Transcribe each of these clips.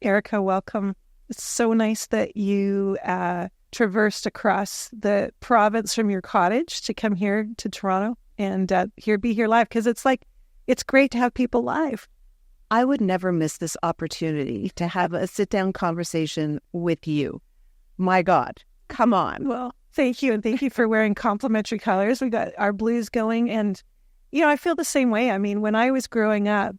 Erica, welcome. It's so nice that you traversed across the province from your cottage to come here to Toronto and be here live, because it's great to have people live. I would never miss this opportunity to have a sit-down conversation with you. My God, come on. Well, thank you, and thank you for wearing complimentary colors. We got our blues going, and I feel the same way. I mean, when I was growing up,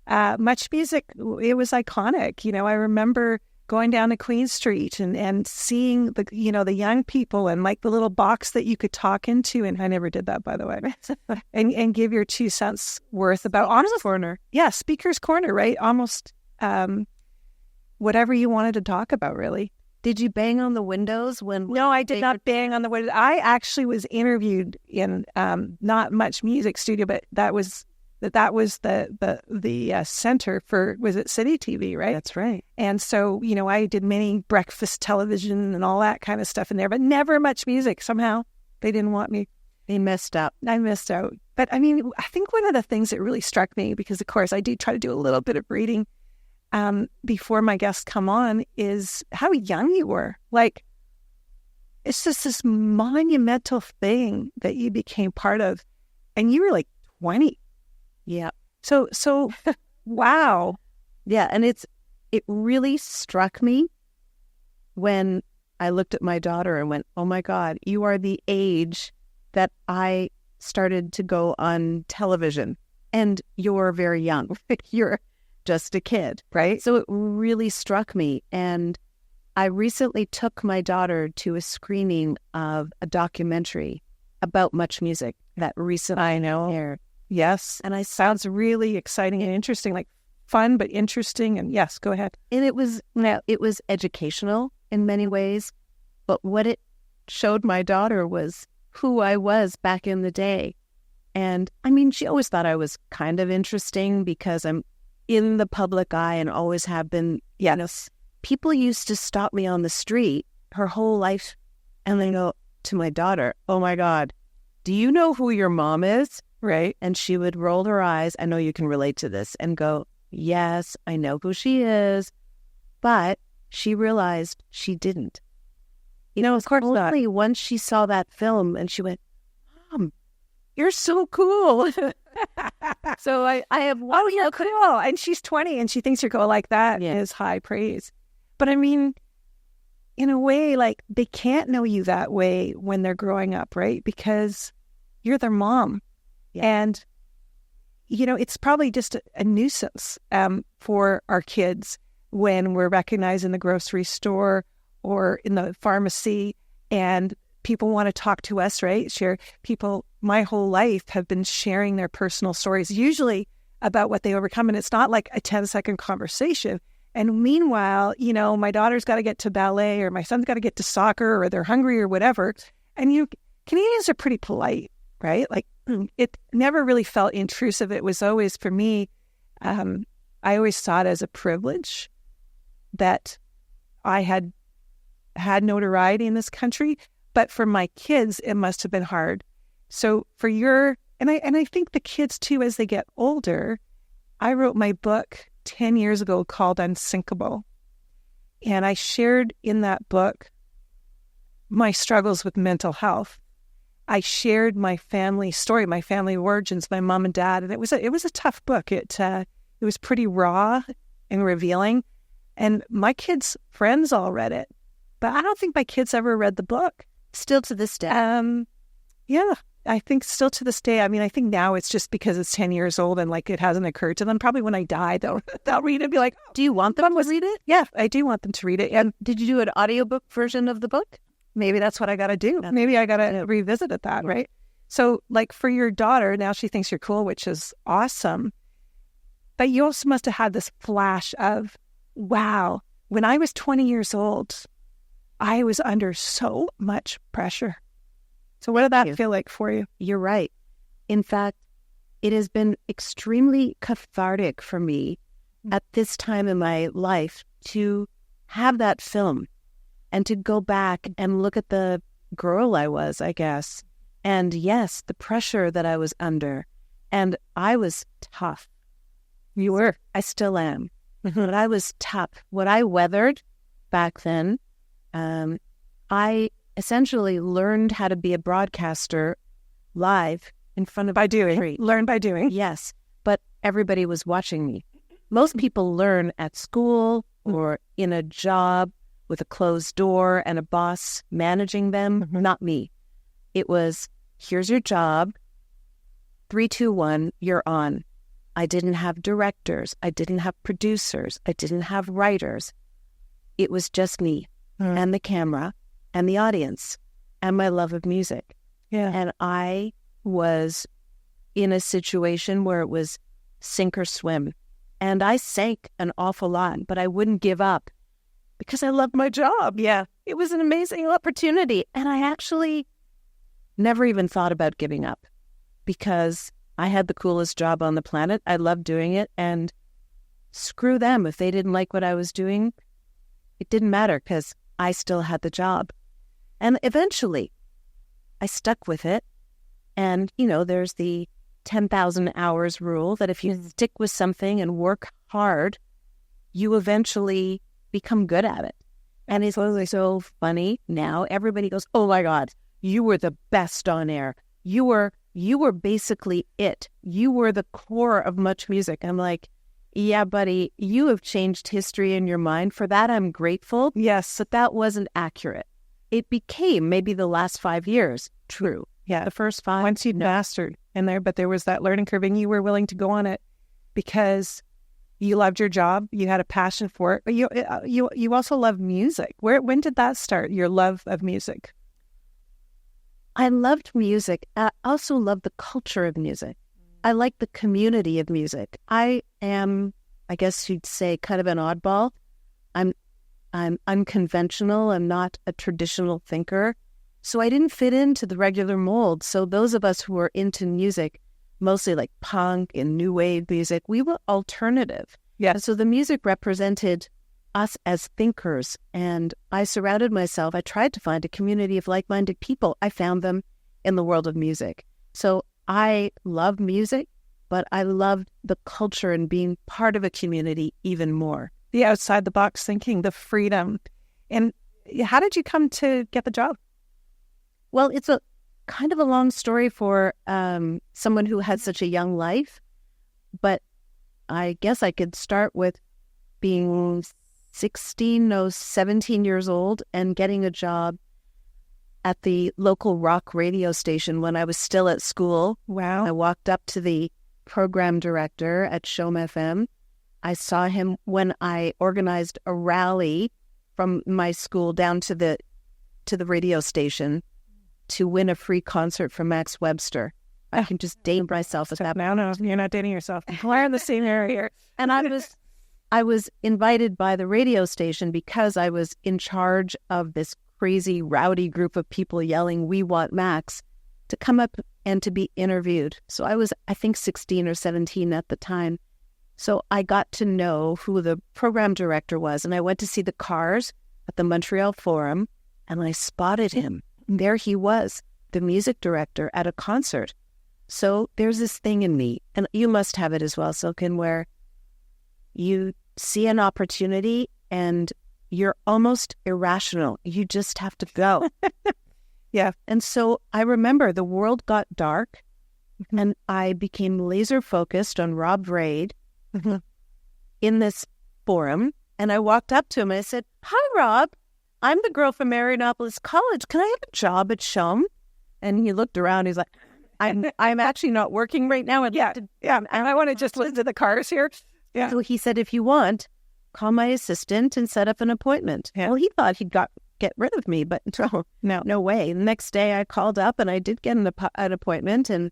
MuchMusic, it was iconic. I remember going down to Queen Street and seeing the young people and like the little box that you could talk into. And I never did that, by the way, and give your 2 cents worth about almost corner. Yeah. Speaker's corner, right? Almost, whatever you wanted to talk about, really. Did you bang on the windows when? No, I did not bang on the windows. I actually was interviewed in, not MuchMusic studio, but that was the center for, was it City TV, right? That's right. And so, I did many breakfast television and all that kind of stuff in there, but never MuchMusic. Somehow they didn't want me. They messed up. I missed out. But I mean, I think one of the things that really struck me, because of course I do try to do a little bit of reading before my guests come on, is how young you were. Like, it's just this monumental thing that you became part of, and you were like 20. Yeah. So wow. Yeah. And it really struck me when I looked at my daughter and went, oh my God, you are the age that I started to go on television, and you're very young. You're just a kid, right? So it really struck me. And I recently took my daughter to a screening of a documentary about MuchMusic that recently aired. Yes. And sounds really exciting and interesting, like fun, but interesting. And yes, go ahead. And it was educational in many ways, but what it showed my daughter was who I was back in the day. And I mean, she always thought I was kind of interesting because I'm in the public eye and always have been. Yes. People used to stop me on the street her whole life and then go to my daughter, oh my God, do you know who your mom is? Right. And she would roll her eyes. I know you can relate to this, and go, yes, I know who she is. But she realized she didn't. Of course not. Only once she saw that film and she went, Mom, you're so cool. So I have one. Oh, you're cool. And she's 20 and she thinks you're cool. Like that is high praise. But I mean, in a way, like, they can't know you that way when they're growing up, right? Because you're their mom. Yeah. And, it's probably just a nuisance for our kids when we're recognized in the grocery store or in the pharmacy and people want to talk to us, right? People, my whole life, have been sharing their personal stories, usually about what they overcome. And it's not like a 10-second conversation. And meanwhile, my daughter's got to get to ballet, or my son's got to get to soccer, or they're hungry or whatever. And Canadians are pretty polite, right? Like, it never really felt intrusive. It was always, for me, I always saw it as a privilege that I had notoriety in this country. But for my kids, it must have been hard. So and I think the kids too, as they get older, I wrote my book 10 years ago called Unsinkable. And I shared in that book my struggles with mental health. I shared my family story, my family origins, my mom and dad, and it was a tough book. It was pretty raw and revealing, and my kids' friends all read it, but I don't think my kids ever read the book. Still to this day. Yeah, I think still to this day. I mean, I think now it's just because it's 10 years old and like it hasn't occurred to them. Probably when I die, they'll read it and be like, do you want them to read it? Yeah, I do want them to read it. And did you do an audiobook version of the book? Maybe that's what I got to do. Maybe I got to revisit it that, right? So like for your daughter, now she thinks you're cool, which is awesome. But you also must have had this flash of, wow, when I was 20 years old, I was under so much pressure. So what did that feel like for you? You're right. In fact, it has been extremely cathartic for me at this time in my life to have that film and to go back and look at the girl I was, I guess. And yes, the pressure that I was under. And I was tough. You were. I still am. But I was tough. What I weathered back then, I essentially learned how to be a broadcaster live in front of by doing. Learn by doing. Yes, but everybody was watching me. Most people learn at school or in a job with a closed door and a boss managing them. Not me. It was, here's your job. 3, 2, 1, you're on. I didn't have directors. I didn't have producers. I didn't have writers. It was just me and the camera and the audience and my love of music. Yeah. And I was in a situation where it was sink or swim. And I sank an awful lot, but I wouldn't give up because I loved my job. Yeah. It was an amazing opportunity. And I actually never even thought about giving up because I had the coolest job on the planet. I loved doing it. And screw them. If they didn't like what I was doing, it didn't matter because I still had the job. And eventually I stuck with it. And, you know, there's the 10,000 hours rule that if you stick with something and work hard, you eventually become good at it. And it's so funny now. Everybody goes, oh my God, you were the best on air. You were basically it. You were the core of MuchMusic. I'm like, yeah, buddy, you have changed history in your mind. For that, I'm grateful. Yes. But that wasn't accurate. It became maybe the last 5 years true. Yeah. The first 5. Once you'd mastered in there, but there was that learning curve and you were willing to go on it because you loved your job. You had a passion for it. But you also love music. When did that start, your love of music? I loved music. I also loved the culture of music. I like the community of music. I am, I guess you'd say, kind of an oddball. I'm unconventional. I'm not a traditional thinker. So I didn't fit into the regular mold. So those of us who were into music, mostly like punk and new wave music, we were alternative. Yeah. And so the music represented us as thinkers. And I surrounded myself. I tried to find a community of like-minded people. I found them in the world of music. So I love music, but I loved the culture and being part of a community even more. The outside the box thinking, the freedom. And how did you come to get the job? Well, it's a kind of a long story for someone who had such a young life, but I guess I could start with being 17 years old and getting a job at the local rock radio station when I was still at school. Wow. I walked up to the program director at Shom FM. I saw him when I organized a rally from my school down to the radio station to win a free concert from Max Webster. I can just date myself at that point. No, you're not dating yourself. We're in the same area. And I was invited by the radio station because I was in charge of this crazy, rowdy group of people yelling, "We want Max," to come up and to be interviewed. So I was, I think, 16 or 17 at the time. So I got to know who the program director was, and I went to see the cars at the Montreal Forum, and I spotted him. There he was, the music director at a concert. So there's this thing in me, and you must have it as well, Silken, where you see an opportunity and you're almost irrational. You just have to go. Yeah. And so I remember the world got dark and I became laser focused on Rob Braid in this forum. And I walked up to him and I said, "Hi, Rob. I'm the girl from Marianopolis College. Can I have a job at Shom?" And he looked around. He's like, I'm actually not working right now. Yeah. And I want to just listen to the cars here. Yeah. So he said, "If you want, call my assistant and set up an appointment." Yeah. Well, he thought he'd get rid of me, but no way. The next day I called up and I did get an appointment. And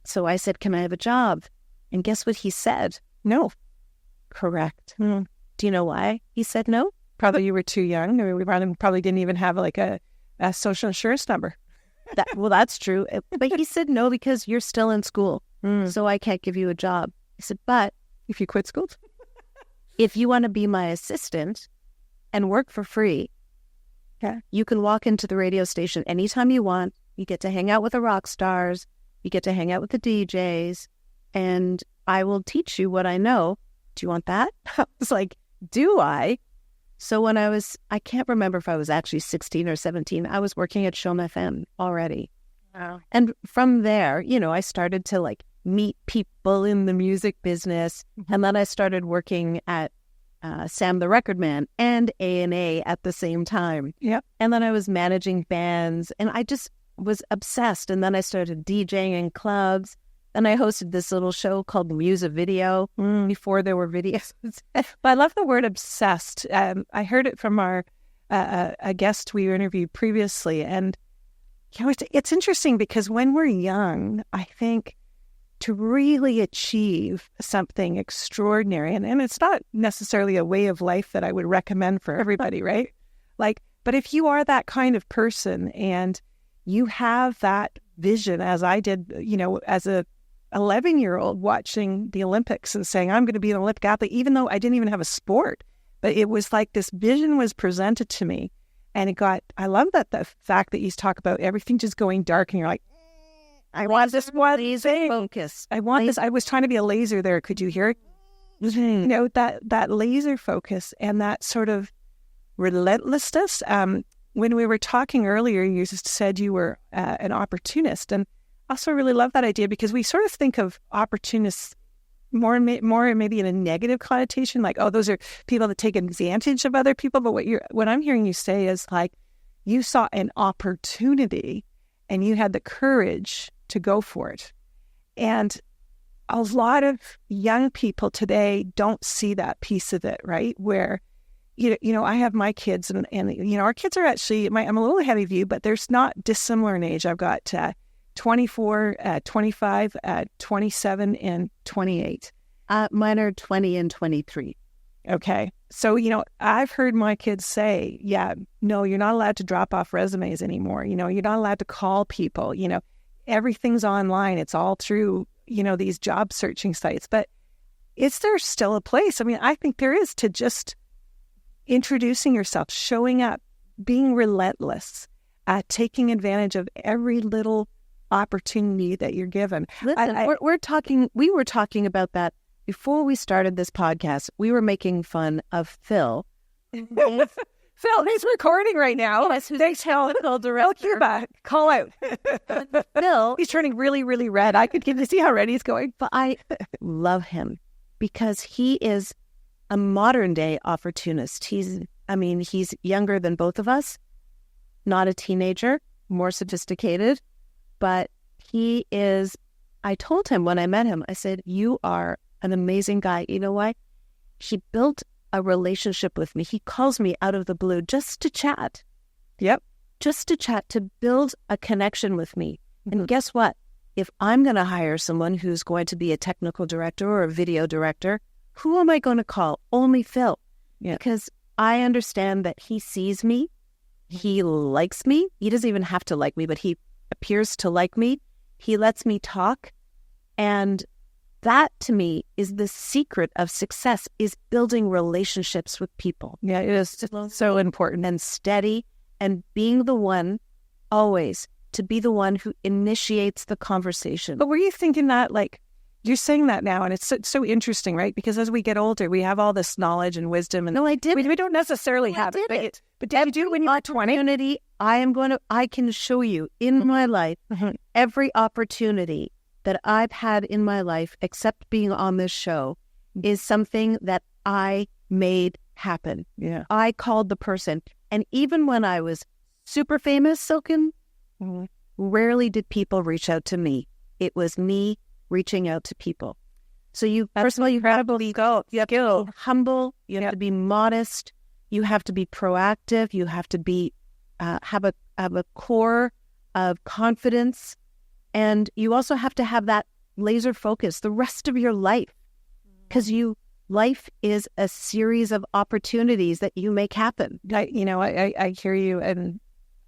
so I said, "Can I have a job?" And guess what he said? No. Correct. Do you know why he said no? Probably you were too young. We probably didn't even have like a social insurance number. Well, that's true. But he said no because you're still in school. So I can't give you a job. I said, "But if you quit school, if you want to be my assistant and work for free, you can walk into the radio station anytime you want. You get to hang out with the rock stars. You get to hang out with the DJs. And I will teach you what I know do you want that? I was like, do I? So when I can't remember if I was actually 16 or 17, I was working at Show FM already. Wow. And from there, I started to like meet people in the music business. And then I started working at Sam the Record Man and A&A at the same time. Yep. And then I was managing bands and I just was obsessed. And then I started DJing in clubs. And I hosted this little show called Music Video before there were videos. But I love the word obsessed. I heard it from a guest we interviewed previously. And it's interesting because when we're young, I think to really achieve something extraordinary, and it's not necessarily a way of life that I would recommend for everybody, right? But if you are that kind of person and you have that vision, as I did, as a 11-year-old watching the Olympics and saying, I'm going to be an Olympic athlete, even though I didn't even have a sport, but it was like this vision was presented to me. And I love the fact that you talk about everything just going dark and you're like, I want this one thing. Focus. I want this. I was trying to be a laser there. Could you hear it? That laser focus and that sort of relentlessness. When we were talking earlier, you just said you were an opportunist. And I also really love that idea because we sort of think of opportunists more maybe in a negative connotation, like, oh, those are people that take advantage of other people. But what I'm hearing you say is like you saw an opportunity and you had the courage to go for it. And a lot of young people today don't see that piece of it, right? Where, I have my kids and our kids are actually, I'm a little ahead of you, but there's not dissimilar in age. I've got 24, 25, 27, and 28. Mine are 20 and 23. Okay. So, I've heard my kids say, no, you're not allowed to drop off resumes anymore. You're not allowed to call people. Everything's online. It's all through, these job searching sites. But is there still a place? I mean, I think there is, to just introducing yourself, showing up, being relentless, taking advantage of every little opportunity that you're given. Listen, we were talking about that before we started this podcast. We were making fun of Phil. Phil, he's recording right now. Yes, thanks, Phil director. Call out. Phil, he's turning really, really red. I could see how red he's going. But I love him because he is a modern day opportunist. He's younger than both of us, not a teenager, more sophisticated, but he is. I told him when I met him, I said, you are an amazing guy. You know why? He built a relationship with me. He calls me out of the blue just to chat. Yep. Just to chat, to build a connection with me. And guess what? If I'm going to hire someone who's going to be a technical director or a video director, who am I going to call? Only Phil. Yeah. Because I understand that he sees me. He likes me. He doesn't even have to like me, but he appears to like me. He lets me talk. And that, to me, is the secret of success, is building relationships with people. Yeah, it is so important. And steady, and being the one, always, to be the one who initiates the conversation. But were you thinking that, like, you're saying that now, and it's so interesting, right? Because as we get older, we have all this knowledge and wisdom. And no, I did. We don't necessarily have it. But did you do it when you were 20? Opportunity, I can show you in my life, every opportunity that I've had in my life, except being on this show, is something that I made happen. Yeah. I called the person. And even when I was super famous, Silken, rarely did people reach out to me. It was me reaching out to people. So first of all, you have to be humble. You have to be modest. You have to be proactive. You have to be have a core of confidence. And you also have to have that laser focus the rest of your life, because life is a series of opportunities that you make happen. I hear you, and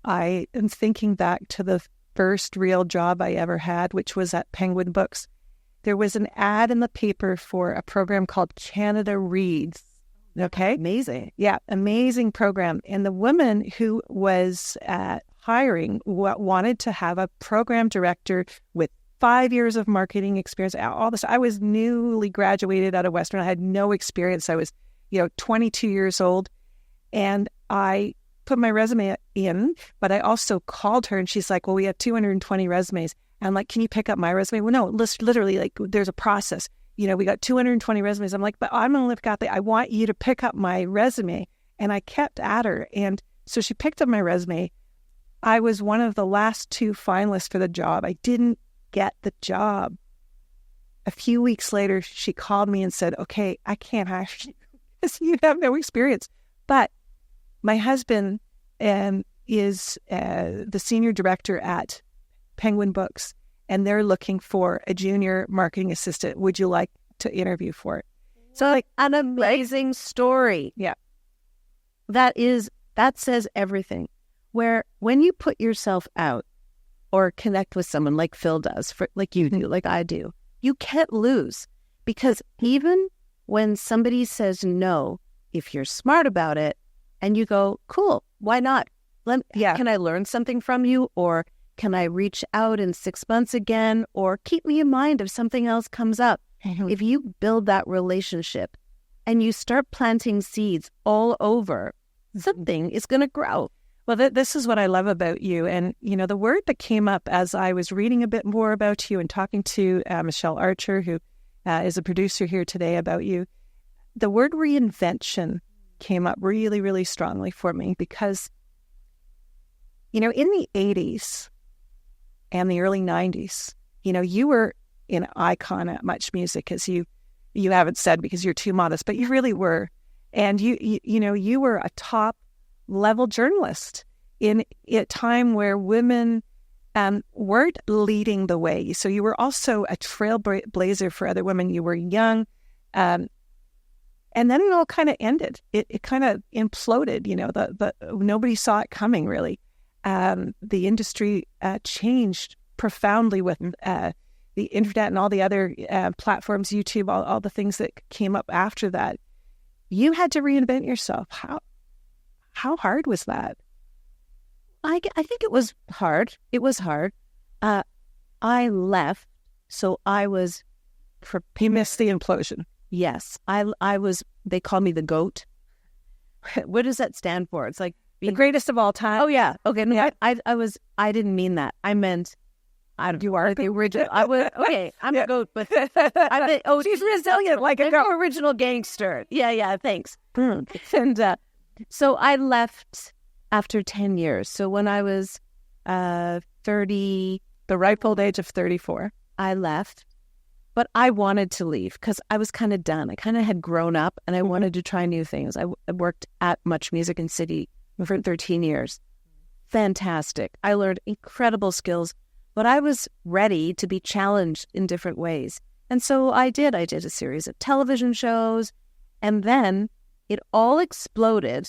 I am thinking back to the first real job I ever had, which was at Penguin Books. There was an ad in the paper for a program called Canada Reads. Okay? Amazing. Yeah, amazing program. And the woman who was hiring wanted to have a program director with 5 years of marketing experience, all this. I was newly graduated out of Western. I had no experience. I was, 22 years old. And I put my resume in, but I also called her and she's like, well, we have 220 resumes. And I'm like, can you pick up my resume? Well, no, literally, like, there's a process. We got 220 resumes. I'm like, but I'm only got I want you to pick up my resume. And I kept at her. And so she picked up my resume. I was one of the last 2 finalists for the job. I didn't get the job. A few weeks later, she called me and said, okay, I can't hire you because you have no experience. But my husband is the senior director at Penguin Books, and they're looking for a junior marketing assistant. Would you like to interview for it? So, like, an amazing story. Yeah. That says everything. Where when you put yourself out or connect with someone like Phil does, like you do, like I do, you can't lose. Because even when somebody says no, if you're smart about it and you go, cool, why not? Can I learn something from you? Or can I reach out in 6 months again? Or keep me in mind if something else comes up. Mm-hmm. If you build that relationship and you start planting seeds all over, something is going to grow. Well, this is what I love about you. And, the word that came up as I was reading a bit more about you and talking to Michelle Archer, who is a producer here today, about you, the word reinvention came up really, really strongly for me because, in the 80s and the early 90s, you were an icon at MuchMusic, as you haven't said because you're too modest, but you really were. And you were a top level journalist in a time where women weren't leading the way. So you were also a trailblazer for other women. You were young. And then it all kind of ended. It kind of imploded, the nobody saw it coming, really. The industry changed profoundly with the internet and all the other platforms, YouTube, all the things that came up after that. You had to reinvent yourself. How hard was that? I think it was hard. It was hard. I left, so I was prepared. You missed the implosion. Yes. I was, they call me the GOAT. What does that stand for? It's like the greatest of all time. Oh, yeah. Okay. No, yeah. I didn't mean that. I meant, you are the original. I was, okay, I'm a GOAT, but I meant, she's resilient like a goat. I'm an original gangster. Yeah, thanks. And so I left after 10 years. So when I was 30, the ripe old age of 34, I left. But I wanted to leave because I was kind of done. I kind of had grown up and I wanted to try new things. I worked at MuchMusic in City for 13 years. Fantastic. I learned incredible skills, but I was ready to be challenged in different ways. And so I did. I did a series of television shows, and then it all exploded.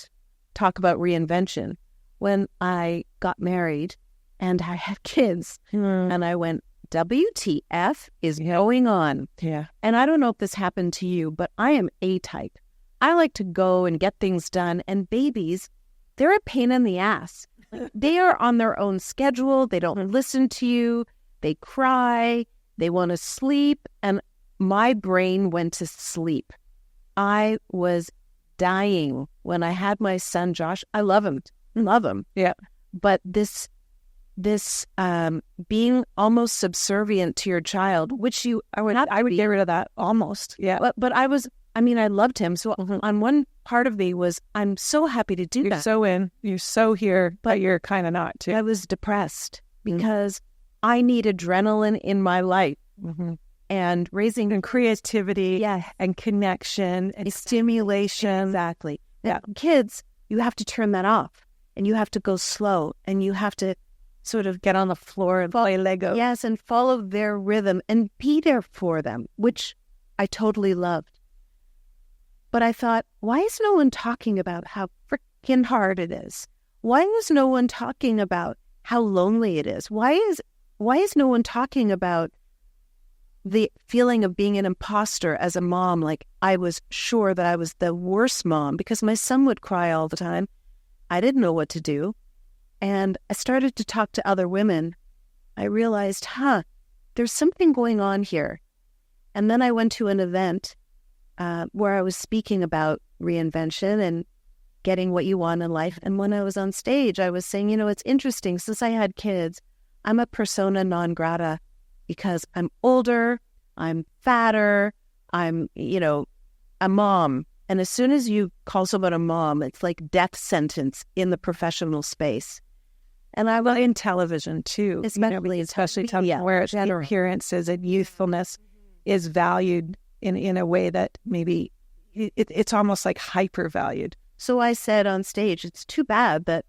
Talk about reinvention. When I got married and I had kids, and I went, WTF is going on? Yeah. And I don't know if this happened to you, but I am A-type. I like to go and get things done. And babies, they're a pain in the ass. They are on their own schedule. They don't listen to you. They cry. They want to sleep. And my brain went to sleep. I was dying when I had my son, Josh. I love him. Yeah. But this being almost subservient to your child, which I would get rid of that almost. Yeah. But I loved him. So on one part of me was, I'm so happy to do that. You're so here, but you're kind of not too. I was depressed because I need adrenaline in my life and raising and creativity and connection and stimulation. Exactly. Yeah. Kids, you have to turn that off and you have to go slow and you have to sort of get on the floor and play Lego. Yes, and follow their rhythm and be there for them, which I totally loved. But I thought, why is no one talking about how freaking hard it is? Why is no one talking about how lonely it is? Why is no one talking about the feeling of being an imposter as a mom? Like, I was sure that I was the worst mom because my son would cry all the time. I didn't know what to do. And I started to talk to other women. I realized, there's something going on here. And then I went to an event where I was speaking about reinvention and getting what you want in life. And when I was on stage, I was saying, it's interesting. Since I had kids, I'm a persona non grata because I'm older, I'm fatter, I'm, a mom. And as soon as you call someone a mom, it's like death sentence in the professional space. And well, in television too, especially television, where appearances and youthfulness is valued in a way that maybe it's almost like hyper valued. So I said on stage, it's too bad that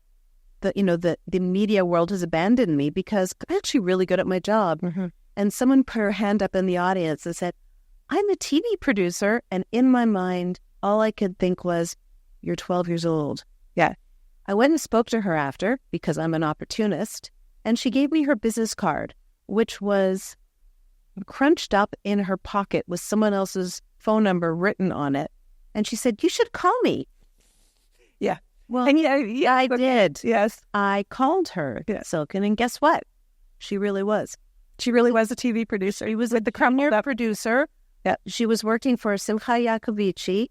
the media world has abandoned me because I'm actually really good at my job. Mm-hmm. And someone put her hand up in the audience and said, I'm a TV producer. And in my mind, all I could think was, you're 12 years old. Yeah. I went and spoke to her after because I'm an opportunist. And she gave me her business card, which was crunched up in her pocket with someone else's phone number written on it. And she said, you should call me. Yeah. Well, and I did. Yes. I called her, Silken, and guess what? She really was. She really was a TV producer. She was with the premier producer. Yeah. She was working for Simcha Yakovici,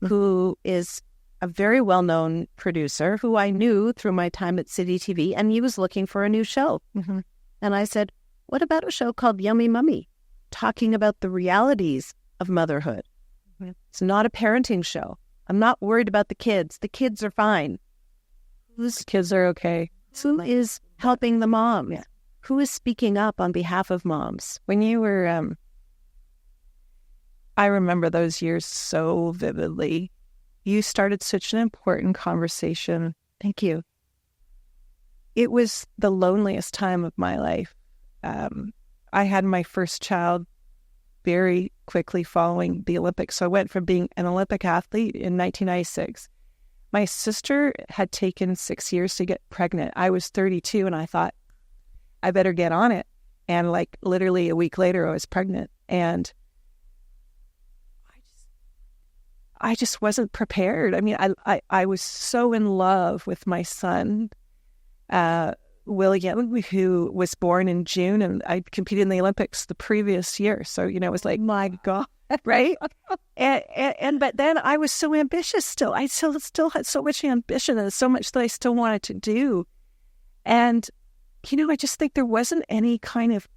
who is a very well-known producer who I knew through my time at City TV, and he was looking for a new show. Mm-hmm. And I said, what about a show called Yummy Mummy, talking about the realities of motherhood? Mm-hmm. It's not a parenting show. I'm not worried about the kids. The kids are fine. The kids are okay. Who is helping the mom? Yeah. Who is speaking up on behalf of moms? When you were, I remember those years so vividly. You started such an important conversation. Thank you. It was the loneliest time of my life. I had my first child very quickly following the Olympics. So I went from being an Olympic athlete in 1996. My sister had taken 6 years to get pregnant. I was 32 and I thought, I better get on it. And like literally a week later, I was pregnant. And I just wasn't prepared. I mean, I was so in love with my son, William, who was born in June, and I competed in the Olympics the previous year. So, it was like, my God, right? and but then I was so ambitious still. I still had so much ambition and so much that I still wanted to do. And, I just think there wasn't any kind of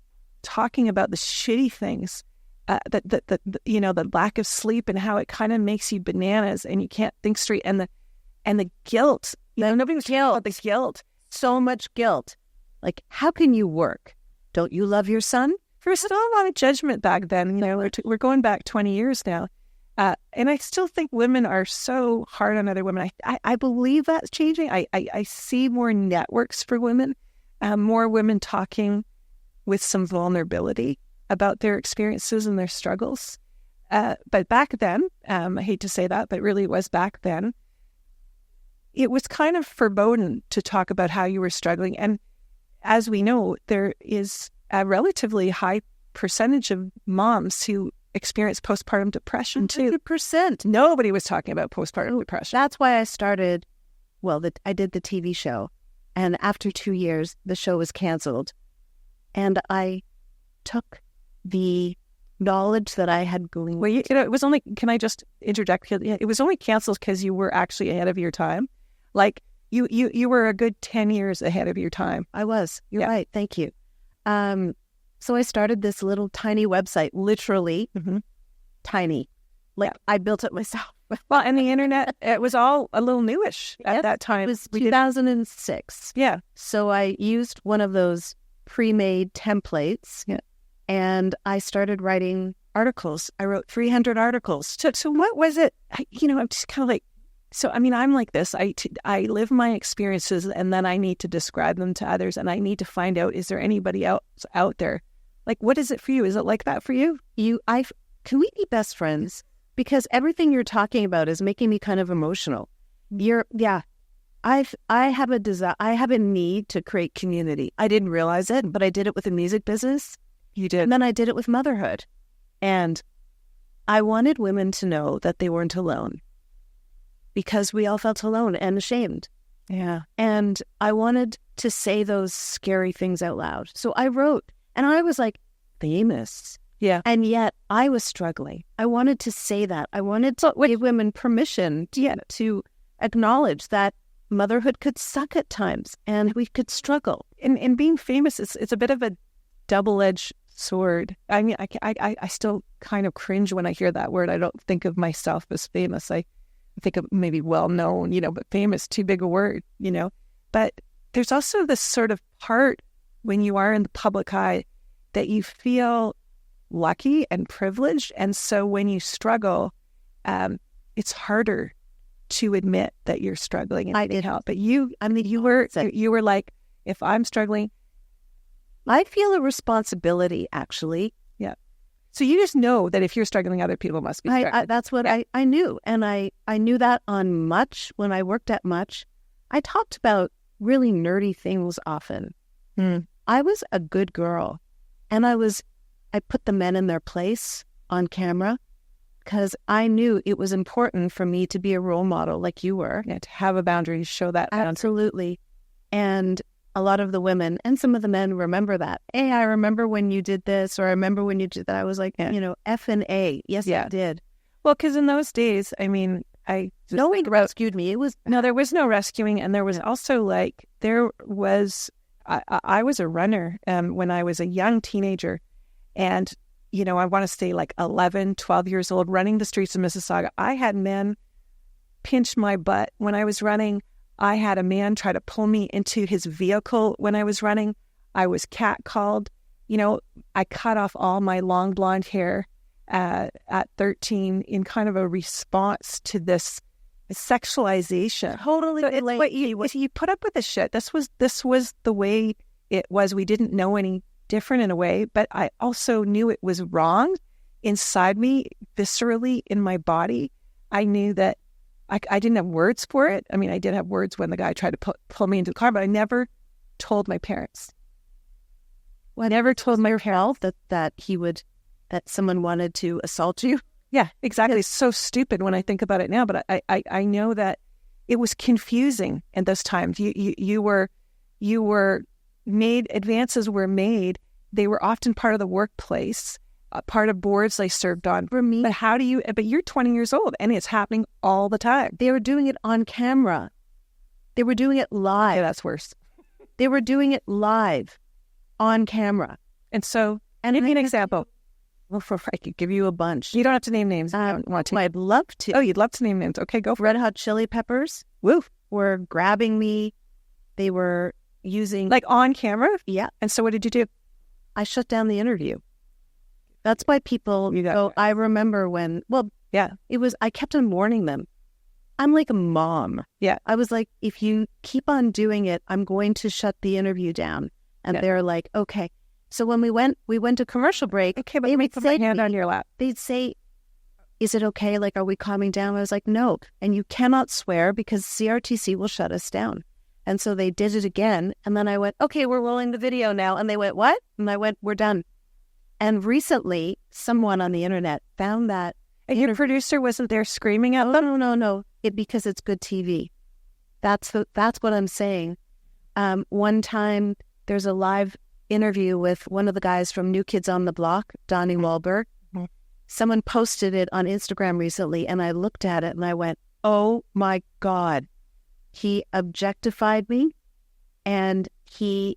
talking about the shitty things, the lack of sleep and how it kind of makes you bananas and you can't think straight. And the guilt, nobody was talking about the guilt. So much guilt. Like, how can you work? Don't you love your son? There's still a lot of judgment back then. We're going back 20 years now. And I still think women are so hard on other women. I believe that's changing. I see more networks for women, more women talking with some vulnerability about their experiences and their struggles. But back then, I hate to say that, but really it was back then, it was kind of verboten to talk about how you were struggling. And as we know, there is a relatively high percentage of moms who experience postpartum depression too. 100%. Nobody was talking about postpartum depression. That's why I started, I did the TV show. And after 2 years, the show was canceled. And I took the knowledge that I had gleaned. Well, it was only, can I just interject? It was only canceled because you were actually ahead of your time. Like, you were a good 10 years ahead of your time. I was. You're right. Thank you. So I started this little tiny website, literally tiny. Like, I built it myself. Well, and the internet, it was all a little newish at that time. It was 2006. Yeah. So I used one of those pre-made templates. Yeah. And I started writing articles. I wrote 300 articles. So what was it? I'm just kind of like, I'm like this. I live my experiences and then I need to describe them to others and I need to find out, is there anybody else out there? Like, what is it for you? Is it like that for you? Can we be best friends? Because everything you're talking about is making me kind of emotional. I have a desire. I have a need to create community. I didn't realize it, but I did it with the music business. You did. And then I did it with motherhood. And I wanted women to know that they weren't alone because we all felt alone and ashamed. Yeah. And I wanted to say those scary things out loud. So I wrote, and I was like, famous. Yeah. And yet I was struggling. I wanted to say that. I wanted to give women permission to acknowledge that motherhood could suck at times and we could struggle. And being famous, it's a bit of a double-edged sword. I mean, I still kind of cringe when I hear that word. I don't think of myself as famous. I think of maybe well-known, but famous, too big a word, But there's also this sort of part when you are in the public eye that you feel lucky and privileged. And so when you struggle, it's harder to admit that you're struggling and need help. But you were like, if I'm struggling, I feel a responsibility, actually. Yeah. So you just know that if you're struggling, other people must be struggling. That's what I knew. And I knew that on Much, when I worked at Much, I talked about really nerdy things often. I was a good girl. And I put the men in their place on camera because I knew it was important for me to be a role model like you were. Yeah, to have a boundary, show that boundary. Absolutely. And a lot of the women and some of the men remember that. Hey, I remember when you did this, or I remember when you did that. I was like, F and A. Yes, I did. Well, because in those days, I mean, no one rescued me. There was no rescuing. And there was also I was a runner when I was a young teenager. And, I want to say 11, 12 years old, running the streets of Mississauga. I had men pinch my butt when I was running. I had a man try to pull me into his vehicle when I was running. I was catcalled. I cut off all my long blonde hair at 13 in kind of a response to this sexualization. Totally. So you put up with this shit. This was the way it was. We didn't know any different in a way, but I also knew it was wrong inside me, viscerally in my body. I knew that I didn't have words for it. I mean, I did have words when the guy tried to pull me into the car, but I never told my parents. I never told my parents that someone wanted to assault you. Yeah, exactly. It's so stupid when I think about it now, but I know that it was confusing in those times. You were made, advances were made. They were often part of the workplace, part of boards they served on. For me, but you're 20 years old and it's happening all the time. They were doing it on camera. They were doing it live. Yeah, that's worse. They were doing it live on camera. And so, give me an example. Well, I could give you a bunch. You don't have to name names. If you don't want to. I'd love to. Oh, you'd love to name names. Okay, go for it. Red Hot Chili Peppers. Woo. Were grabbing me. They were using... on camera? Yeah. And so what did you do? I shut down the interview. That's why people go, I remember when... Well, yeah. I kept on warning them. I'm like a mom. Yeah. I was like, if you keep on doing it, I'm going to shut the interview down. And they're like, okay. So when we went to commercial break. Okay, but let me put my hand on your lap. They'd say, is it okay? Are we calming down? I was like, no. And you cannot swear because CRTC will shut us down. And so they did it again. And then I went, okay, we're rolling the video now. And they went, what? And I went, we're done. And recently, someone on the internet found that. And your producer wasn't there screaming at them? No. Because it's good TV. That's what I'm saying. One time, there's a live interview with one of the guys from New Kids on the Block, Donnie Wahlberg. Mm-hmm. Someone posted it on Instagram recently, and I looked at it and I went, oh my God. He objectified me, and he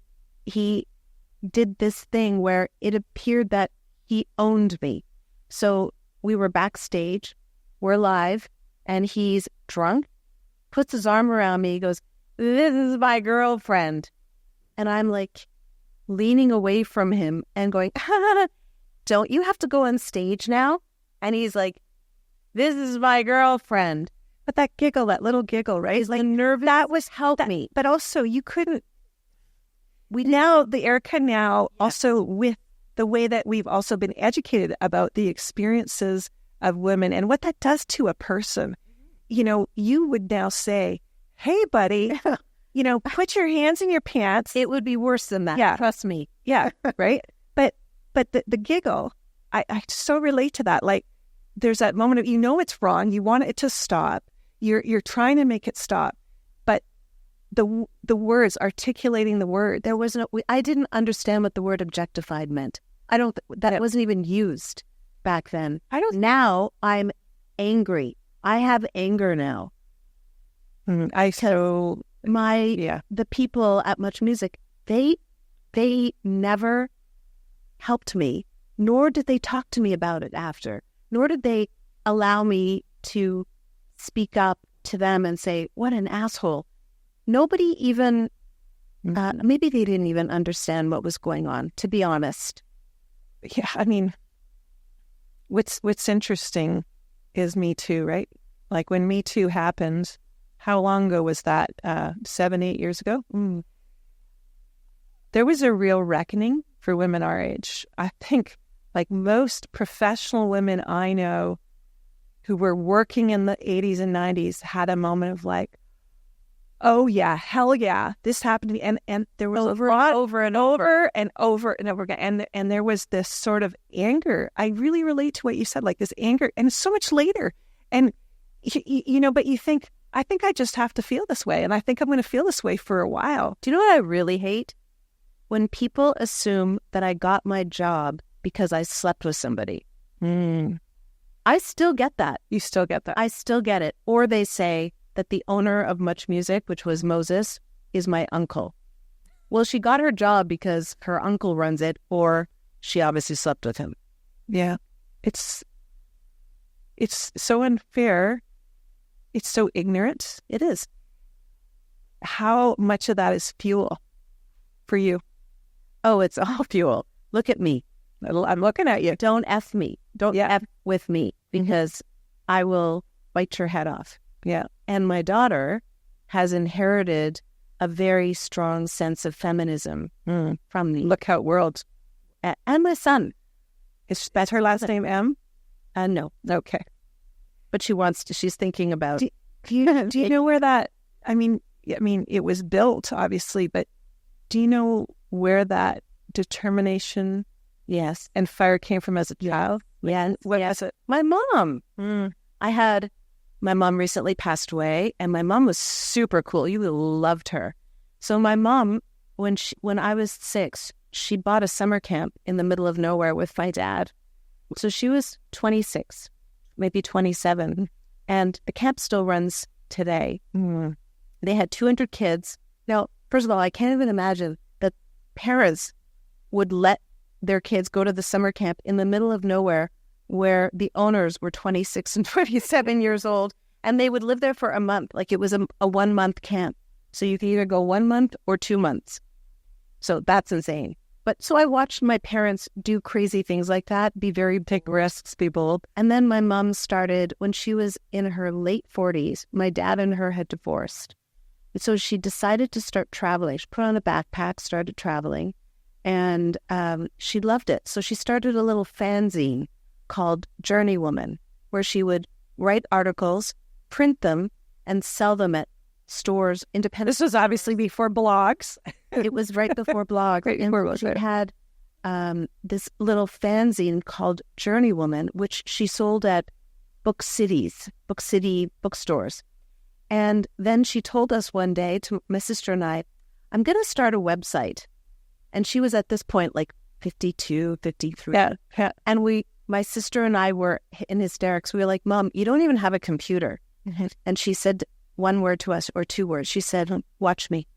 did this thing where it appeared that he owned me. So we were backstage, we're live, and he's drunk, puts his arm around me, goes, this is my girlfriend. And I'm like leaning away from him and going, don't you have to go on stage now? And he's like, this is my girlfriend. But that giggle, that little giggle, right? It's like nervous. That was helped me. But also you couldn't. Also with the way that we've also been educated about the experiences of women and what that does to a person, you would now say, hey, buddy, put your hands in your pants. It would be worse than that. Yeah. Trust me. Yeah. Right. But the giggle, I so relate to that. Like there's that moment of, it's wrong. You want it to stop. You're trying to make it stop. But the words, articulating the word, I didn't understand what the word objectified meant. That wasn't even used back then. Now I'm angry. I have anger now. The people at MuchMusic, they never helped me, nor did they talk to me about it after, nor did they allow me to speak up to them and say, what an asshole. Nobody even, maybe they didn't even understand what was going on, to be honest. Yeah, I mean, what's interesting is Me Too, right? Like when Me Too happened, how long ago was that? 7-8 years ago? There was a real reckoning for women our age. I think like most professional women I know who were working in the 80s and 90s had a moment of like, oh yeah, hell yeah, this happened to me. And there was over and over again. And there was this sort of anger. I really relate to what you said, like this anger, and it's so much later. And, but you think, I think I just have to feel this way. And I think I'm going to feel this way for a while. Do you know what I really hate? When people assume that I got my job because I slept with somebody. I still get that. You still get that? I still get it. Or they say that the owner of MuchMusic, which was Moses, is my uncle. Well, she got her job because her uncle runs it, or she obviously slept with him. Yeah. It's so unfair. It's so ignorant. It is. How much of that is fuel for you? Oh, it's all fuel. Look at me. I'm looking at you. Don't F me. Don't F with me, because I will bite your head off. Yeah. And my daughter has inherited a very strong sense of feminism from me. Look how it whirled. And my son. That's her last name, M? No. Okay. But she's thinking about... Do you know where that... I mean, it was built, obviously, but do you know where that determination... Yes. And fire came from as a child? Yeah. What was it? My mom. My mom recently passed away, and my mom was super cool. You loved her. So my mom, when I was 6, she bought a summer camp in the middle of nowhere with my dad. So she was 26, maybe 27, and the camp still runs today. They had 200 kids. Now, first of all, I can't even imagine that parents would let their kids go to the summer camp in the middle of nowhere where the owners were 26 and 27 years old, and they would live there for a month. Like it was a 1-month camp. So you could either go 1 month or 2 months. So that's insane. But so I watched my parents do crazy things like that, take risks, be bold. And then my mom started, when she was in her late 40s, my dad and her had divorced. And so she decided to start traveling. She put on a backpack, started traveling. And she loved it. So she started a little fanzine called Journeywoman, where she would write articles, print them, and sell them at stores, independent. This was obviously before blogs. It was right before blogs. She had this little fanzine called Journeywoman, which she sold at Book City bookstores. And then she told us one day, to my sister and I, I'm going to start a website. And she was at this point like 52, 53. Yeah. And my sister and I were in hysterics. We were like, Mom, you don't even have a computer. And she said one word to us, or 2 words. She said, watch me.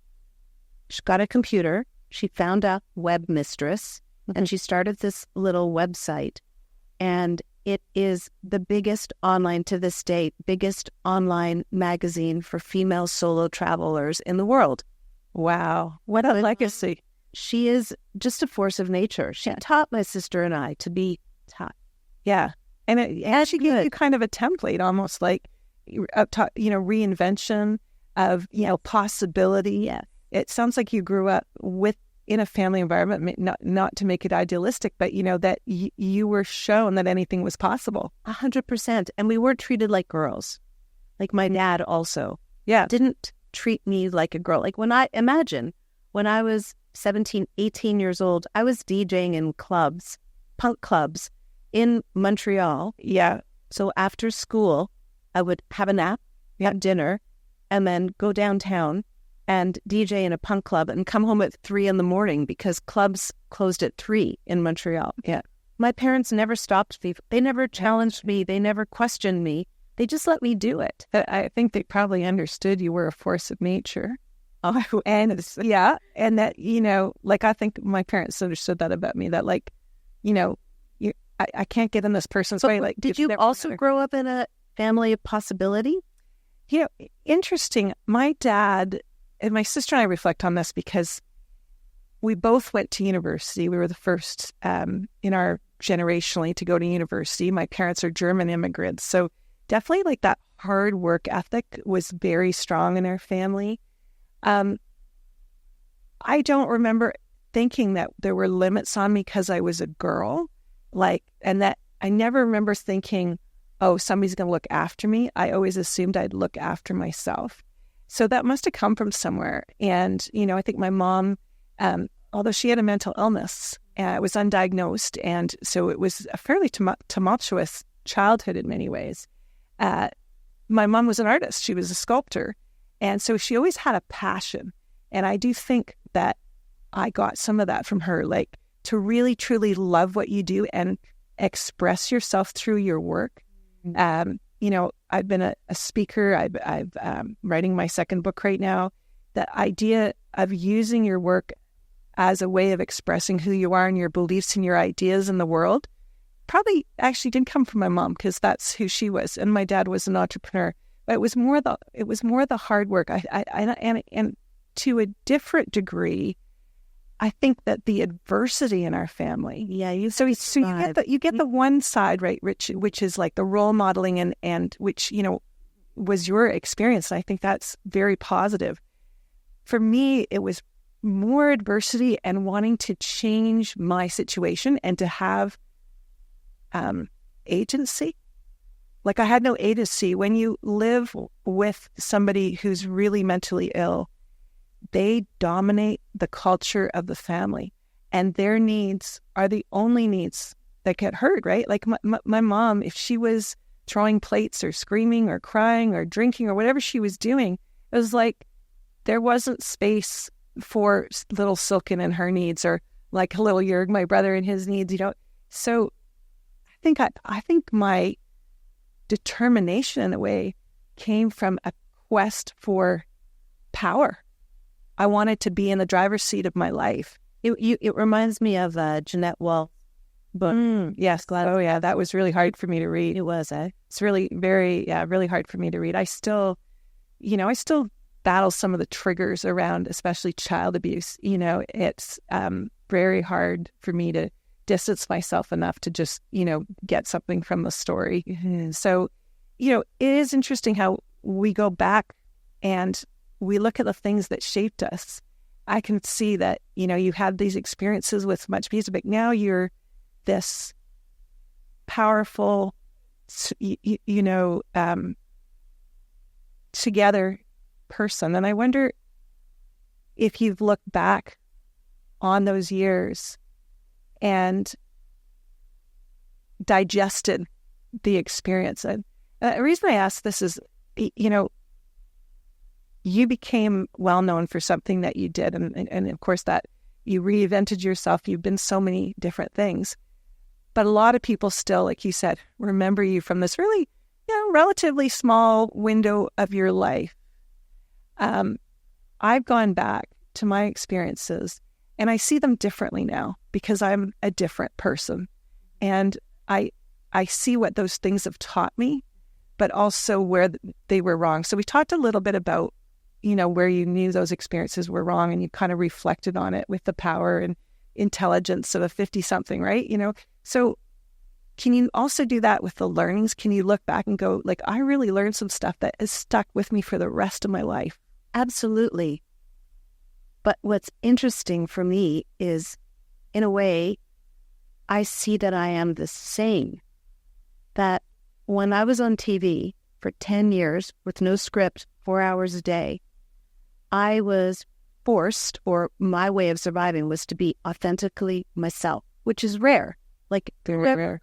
She got a computer. She found a web mistress, and she started this little website. And it is the biggest online, to this day, biggest online magazine for female solo travelers in the world. Wow. What a legacy. She is just a force of nature. She taught my sister and I to be tough. Yeah. And she gave you kind of a template, almost like, reinvention of, possibility. Yeah. It sounds like you grew up in a family environment, not to make it idealistic, but, that you were shown that anything was possible. 100%. And we weren't treated like girls. Like my dad also. Yeah. Didn't treat me like a girl. Like when I was 17, 18 years old, I was DJing in clubs, punk clubs in Montreal. Yeah. So after school, I would have a nap, have dinner, and then go downtown and DJ in a punk club and come home at 3 a.m. because clubs closed at 3 in Montreal. Yeah. My parents never stopped me. They never challenged me. They never questioned me. They just let me do it. I think they probably understood you were a force of nature. Oh, and that, like, I think my parents understood that about me, that, like, I can't get in this person's way. Like, did you also grow up in a family of possibility? Interesting. My dad and my sister and I reflect on this because we both went to university. We were the first in our generationally to go to university. My parents are German immigrants. So definitely like that hard work ethic was very strong in our family. I don't remember thinking that there were limits on me because I was a girl. And that I never remember thinking, oh, somebody's going to look after me. I always assumed I'd look after myself. So that must have come from somewhere. And, I think my mom, although she had a mental illness, it was undiagnosed. And so it was a fairly tumultuous childhood in many ways. My mom was an artist. She was a sculptor. And so she always had a passion. And I do think that I got some of that from her, like to really, truly love what you do and express yourself through your work. I've been a speaker. I'm writing my second book right now. The idea of using your work as a way of expressing who you are and your beliefs and your ideas in the world probably actually didn't come from my mom, because that's who she was, and my dad was an entrepreneur. But it was more the hard work. And to a different degree, I think that the adversity in our family. Yeah, you get the one side, right, which is like the role modeling and which was your experience. And I think that's very positive. For me, it was more adversity and wanting to change my situation and to have agency. Like, I had no agency. When you live with somebody who's really mentally ill, they dominate the culture of the family, and their needs are the only needs that get heard, right? Like my mom, if she was throwing plates or screaming or crying or drinking or whatever she was doing, it was like there wasn't space for little Silken and her needs, or like little Jörg, my brother, and his needs, So I think my determination in a way came from a quest for power. I wanted to be in the driver's seat of my life. It reminds me of Jeanette Wall's book. Yes, glad. Oh yeah, that was really hard for me to read. It was, It's really really hard for me to read. I still battle some of the triggers around, especially child abuse. It's very hard for me to distance myself enough to just, get something from the story. Mm-hmm. So, it is interesting how we go back and we look at the things that shaped us. I can see that, you had these experiences with MuchMusic, but now you're this powerful, together person. And I wonder if you've looked back on those years and digested the experience. And the reason I ask this is, you became well known for something that you did. And of course that you reinvented yourself. You've been so many different things. But a lot of people still, like you said, remember you from this really, relatively small window of your life. I've gone back to my experiences and I see them differently now because I'm a different person. And I see what those things have taught me, but also where they were wrong. So we talked a little bit about, where you knew those experiences were wrong, and you kind of reflected on it with the power and intelligence of a 50-something, right? So can you also do that with the learnings? Can you look back and go, like, I really learned some stuff that has stuck with me for the rest of my life? Absolutely. But what's interesting for me is, in a way, I see that I am the same. That when I was on TV for 10 years with no script, 4 hours a day, I was forced, or my way of surviving was to be authentically myself, which is rare. Like, very rare.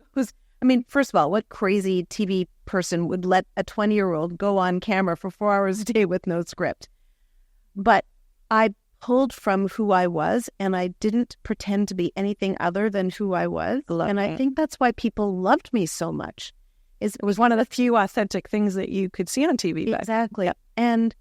First of all, what crazy TV person would let a 20-year-old go on camera for 4 hours a day with no script? But I pulled from who I was, and I didn't pretend to be anything other than who I was. I think that's why people loved me so much. It was one of the few authentic things that you could see on TV. Exactly. Yep. And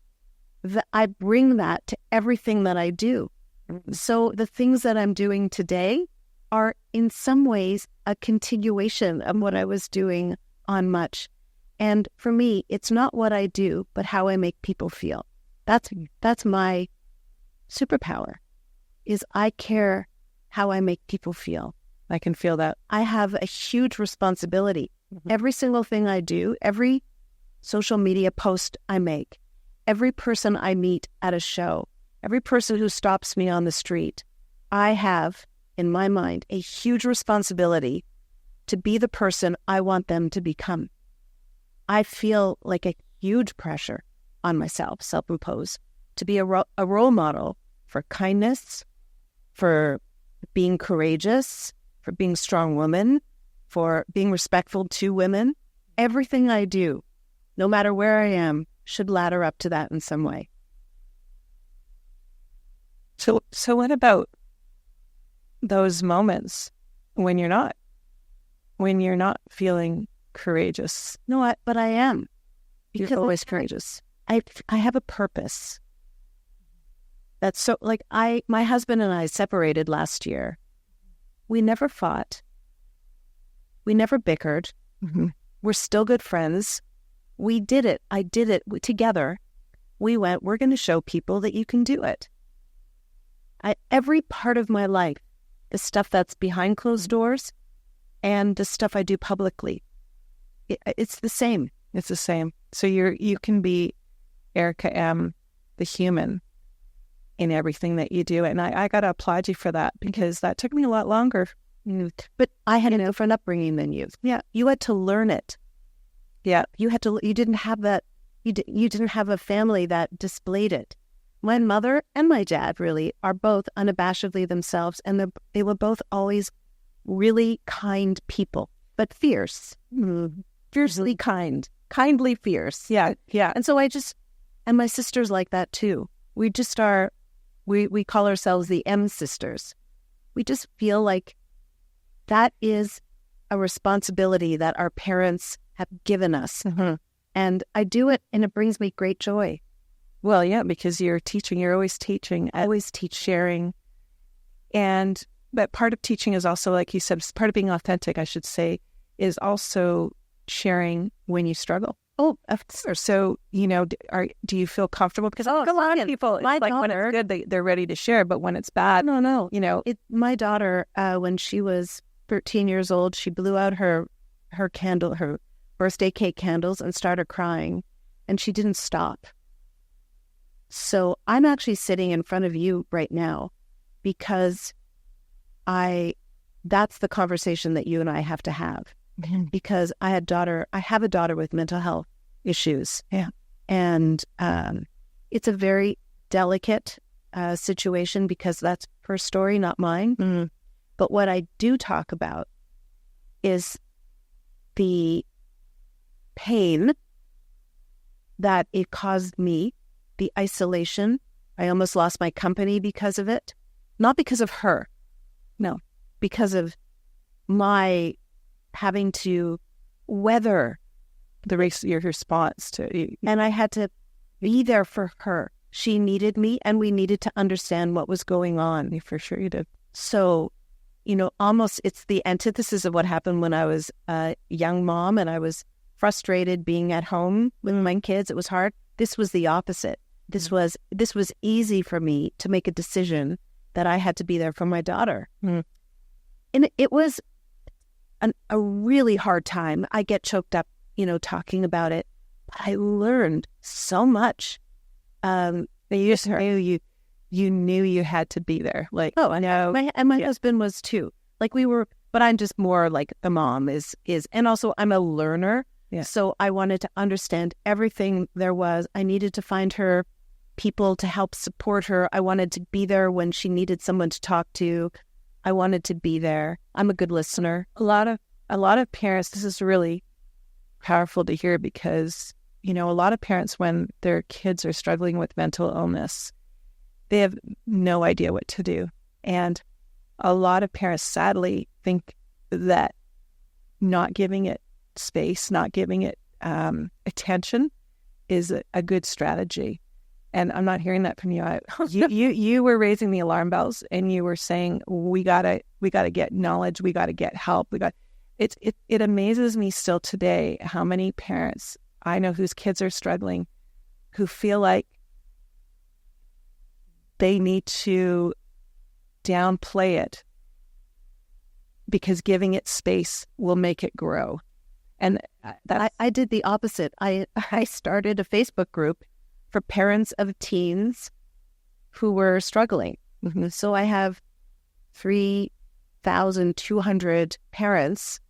I bring that to everything that I do. Mm-hmm. So the things that I'm doing today are in some ways a continuation of what I was doing on Much. And for me, it's not what I do, but how I make people feel. That's my superpower, is I care how I make people feel. I can feel that. I have a huge responsibility. Mm-hmm. Every single thing I do, every social media post I make, every person I meet at a show, every person who stops me on the street, I have, in my mind, a huge responsibility to be the person I want them to become. I feel like a huge pressure on myself, self-imposed, to be a role model for kindness, for being courageous, for being a strong woman, for being respectful to women. Everything I do, no matter where I am, should ladder up to that in some way. So what about those moments when you're not feeling courageous? No, but I am. Because you're always courageous. I have a purpose. That's so, like, my husband and I separated last year. We never fought. We never bickered. Mm-hmm. We're still good friends. We did it. I did it together. We're going to show people that you can do it. Every part of my life, the stuff that's behind closed doors and the stuff I do publicly, it's the same. It's the same. So you can be Erica M., the human, in everything that you do. And I got to applaud you for that, because that took me a lot longer. But I had a different upbringing than you. Yeah. You had to learn it. Yeah. You didn't have that. You didn't have a family that displayed it. My mother and my dad really are both unabashedly themselves, and they were both always really kind people, but fierce. Fiercely kind. Kindly fierce. Yeah. Yeah. And so and my sister's like that too. We just are, we call ourselves the M sisters. We just feel like that is a responsibility that our parents have given us. Mm-hmm. And I do it, and it brings me great joy. Well, yeah, because you're teaching, you're always teaching, sharing. But part of teaching is also, like you said, part of being authentic, I should say, is also sharing when you struggle. Oh, of course. So, do you feel comfortable? Because a lot of people, like when it's good, they're ready to share, but when it's bad, no. My daughter, when she was 13 years old, she blew out her birthday cake candles and started crying, and she didn't stop. So I'm actually sitting in front of you right now because that's the conversation that you and I have to have. Mm-hmm. Because I have a daughter with mental health issues. Yeah. And it's a very delicate situation, because that's her story, not mine. Mm-hmm. But what I do talk about is the pain that it caused me, the isolation. I almost lost my company because of it. Not because of her. No, because of my having to weather your response to you. And I had to be there for her. She needed me, and we needed to understand what was going on. For sure you did. So, almost it's the antithesis of what happened when I was a young mom and I was frustrated being at home with my kids. It was hard. This was the opposite. This was easy for me to make a decision that I had to be there for my daughter. Mm. And it was a really hard time. I get choked up, talking about it. But I learned so much. You just knew you knew you had to be there. Like, I know. My husband was too. Like but I'm just more like the mom is, and also I'm a learner. Yeah. So I wanted to understand everything there was. I needed to find her people to help support her. I wanted to be there when she needed someone to talk to. I wanted to be there. I'm a good listener. A lot of parents, this is really powerful to hear, because, a lot of parents, when their kids are struggling with mental illness, they have no idea what to do. And a lot of parents sadly think that not giving it space, not giving it attention is a good strategy. And I'm not hearing that from you. You were raising the alarm bells, and you were saying we gotta get knowledge, we gotta get help. It amazes me still today how many parents I know whose kids are struggling, who feel like they need to downplay it because giving it space will make it grow. And I did the opposite. I started a Facebook group for parents of teens who were struggling. Mm-hmm. So I have 3,200 parents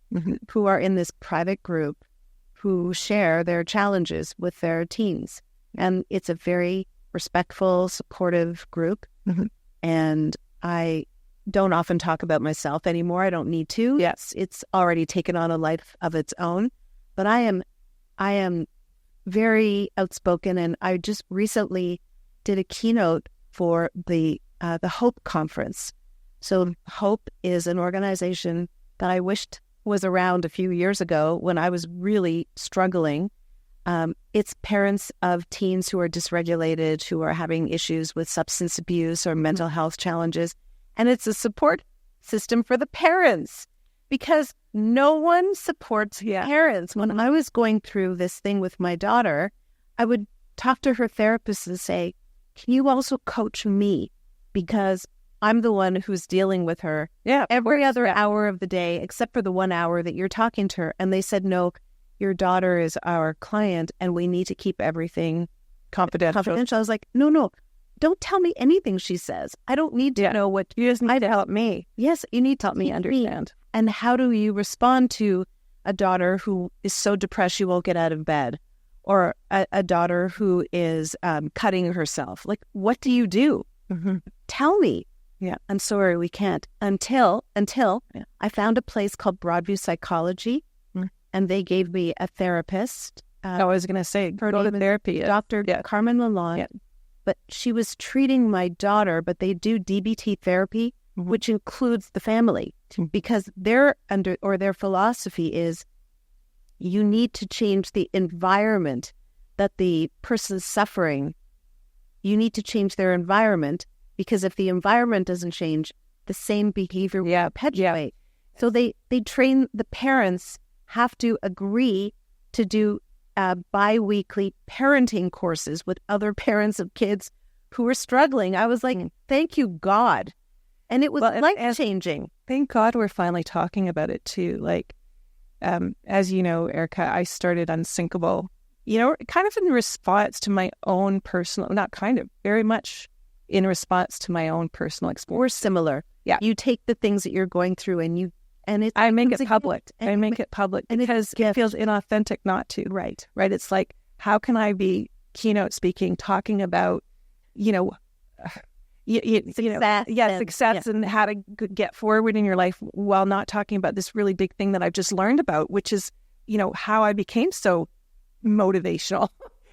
who are in this private group who share their challenges with their teens. And it's a very respectful, supportive group. Mm-hmm. And I don't often talk about myself anymore. I don't need to. Yes. It's already taken on a life of its own. But I am very outspoken, and I just recently did a keynote for the Hope Conference. So Hope is an organization that I wished was around a few years ago when I was really struggling. It's parents of teens who are dysregulated, who are having issues with substance abuse or mental health challenges. And it's a support system for the parents, because no one supports parents. When I was going through this thing with my daughter, I would talk to her therapist and say, can you also coach me? Because I'm the one who's dealing with her every other hour of the day, except for the 1 hour that you're talking to her. And they said, no, your daughter is our client and we need to keep everything confidential. I was like, no, don't tell me anything she says. I don't need to know what. You just need to help me. Yes, you need to help me understand. And how do you respond to a daughter who is so depressed she won't get out of bed, or a daughter who is cutting herself? Like, what do you do? Mm-hmm. Tell me. Yeah, I'm sorry, we can't. Until I found a place called Broadview Psychology, and they gave me a therapist. I was going to say, go to therapy. Dr. Carmen Lalonde. Yeah. But she was treating my daughter, but they do DBT therapy, which includes the family, because their philosophy is you need to change the environment that the person's suffering. You need to change their environment, because if the environment doesn't change, the same behavior will perpetuate. So they train the parents have to agree to do bi-weekly parenting courses with other parents of kids who are struggling. I was like, thank you, God. And it was life-changing. Thank God we're finally talking about it too. Like, as you know, Erica, I started Unsinkable, kind of in response to my own personal, very much in response to my own personal experience. We're similar. Yeah. You take the things that you're going through I make it public. I make it public because it feels inauthentic not to. Right. It's like, how can I be keynote speaking, talking about, success and how to get forward in your life, while not talking about this really big thing that I've just learned about, which is, how I became so motivational,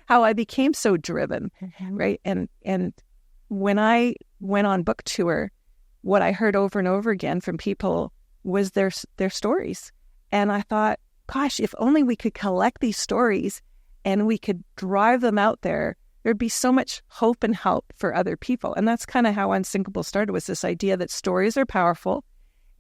how I became so driven, right? And when I went on book tour, what I heard over and over again from people was their stories. And I thought, gosh, if only we could collect these stories and we could drive them out there, there'd be so much hope and help for other people. And that's kind of how Unsinkable started, was this idea that stories are powerful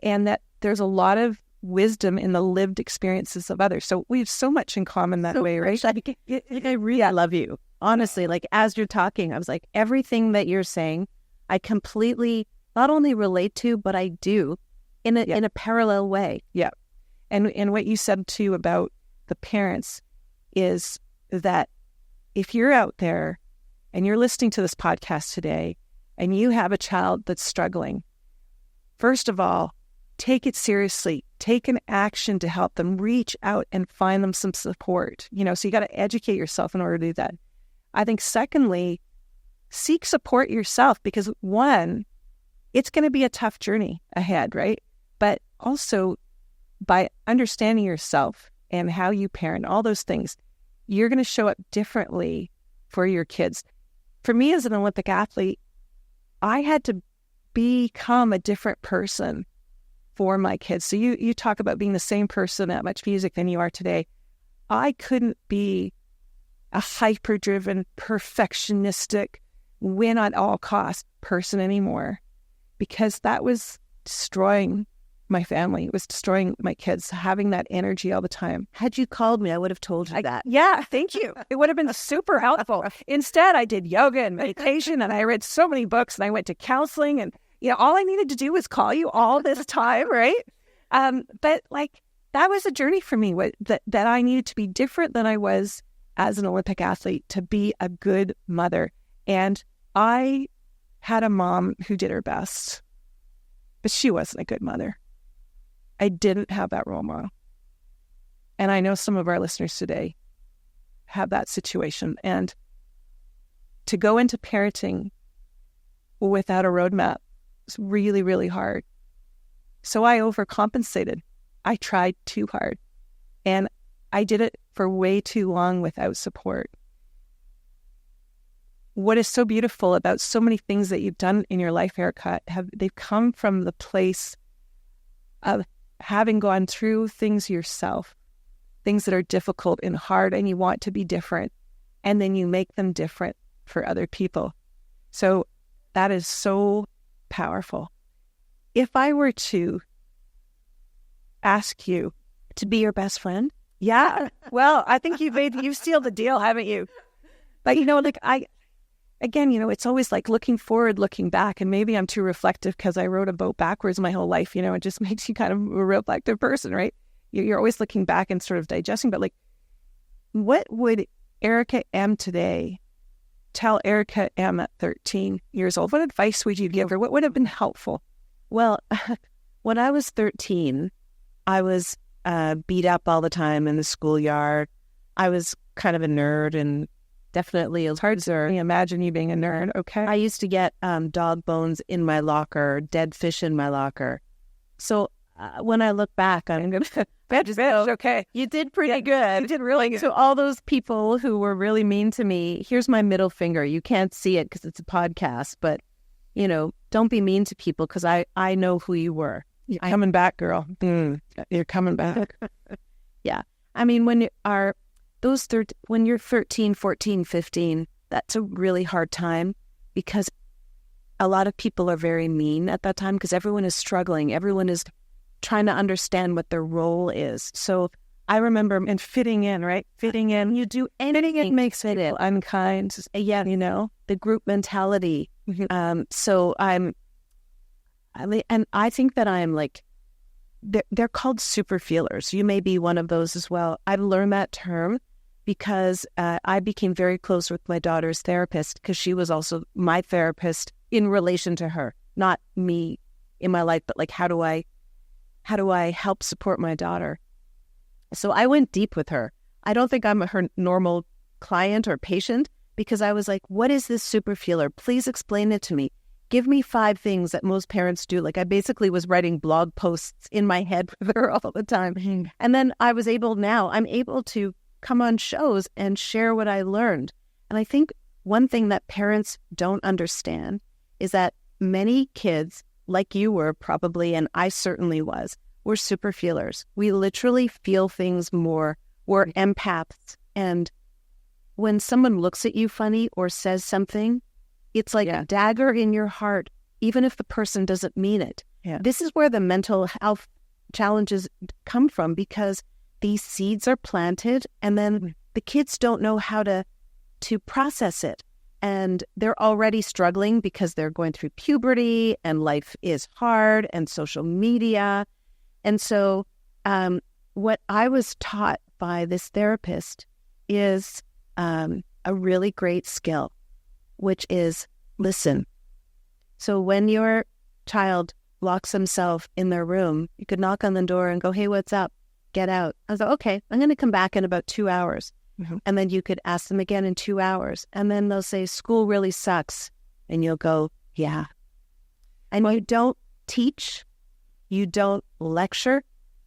and that there's a lot of wisdom in the lived experiences of others. So we have so much in common that way, right? I really love you. Honestly, like, as you're talking, I was like, everything that you're saying, I completely not only relate to, but I do in a parallel way. Yeah. And what you said too about the parents is that if you're out there and you're listening to this podcast today and you have a child that's struggling, first of all, take it seriously. Take an action to help them. Reach out and find them some support. So you got to educate yourself in order to do that. I think secondly, seek support yourself, because one, it's going to be a tough journey ahead, right? But also, by understanding yourself and how you parent, all those things, you're going to show up differently for your kids. For me as an Olympic athlete, I had to become a different person for my kids. So you talk about being the same person at MuchMusic than you are today. I couldn't be a hyper-driven, perfectionistic, win at all costs person anymore, because that was destroying my family. It was destroying my kids, having that energy all the time. Had you called me, I would have told you that. Yeah, thank you. It would have been super helpful. Instead, I did yoga and meditation, and I read so many books, and I went to counseling, and all I needed to do was call you all this time, right? But like, that was a journey for me, that I needed to be different than I was as an Olympic athlete to be a good mother. And I had a mom who did her best, but she wasn't a good mother. I didn't have that role model. And I know some of our listeners today have that situation. And to go into parenting without a roadmap is really, really hard. So I overcompensated. I tried too hard. And I did it for way too long without support. What is so beautiful about so many things that you've done in your life, Erica, they've come from the place of having gone through things yourself, things that are difficult and hard, and you want to be different, and then you make them different for other people. So that is so powerful. If I were to ask you to be your best friend, yeah, well, I think you've sealed the deal, haven't you? But it's always like looking forward, looking back, and maybe I'm too reflective because I rode a boat backwards my whole life. It just makes you kind of a reflective person, right? You're always looking back and sort of digesting. But like, what would Erica M today tell Erica M at 13 years old? What advice would you give her? What would have been helpful? Well, when I was 13, I was beat up all the time in the schoolyard. I was kind of a nerd, and definitely it's hard to imagine you being a nerd. Okay. I used to get dog bones in my locker, dead fish in my locker. So when I look back, I'm going to... Okay. You did pretty good. You did really good. So all those people who were really mean to me, here's my middle finger. You can't see it because it's a podcast, but, don't be mean to people, because I know who you were. You're coming back, girl. You're coming back. Yeah. I mean, when you're 13, 14, 15, that's a really hard time, because a lot of people are very mean at that time, because everyone is struggling. Everyone is trying to understand what their role is. So I remember, and fitting in, right? Fitting in. You do anything it makes people unkind. Yeah. The group mentality. Mm-hmm. So I think that I'm like, they're called super feelers. You may be one of those as well. I've learned that term because I became very close with my daughter's therapist, because she was also my therapist in relation to her, not me in my life, but like, how do I help support my daughter? So I went deep with her. I don't think I'm her normal client or patient, because I was like, what is this super feeler? Please explain it to me. Give me 5 things that most parents do. Like, I basically was writing blog posts in my head with her all the time. Mm-hmm. And then I'm able to come on shows and share what I learned. And I think one thing that parents don't understand is that many kids, like you were probably, and I certainly was, were super feelers. We literally feel things more. We're empaths. And when someone looks at you funny or says something, it's like a dagger in your heart, even if the person doesn't mean it. Yeah. This is where the mental health challenges come from, because these seeds are planted, and then the kids don't know how to process it. And they're already struggling because they're going through puberty, and life is hard, and social media. And so what I was taught by this therapist is a really great skill, which is listen. So when your child locks himself in their room, you could knock on the door and go, hey, what's up? Get out. I was like, okay, I'm going to come back in about 2 hours. Mm-hmm. And then you could ask them again in 2 hours. And then they'll say, school really sucks. And you'll go, yeah. And you don't teach. You don't lecture.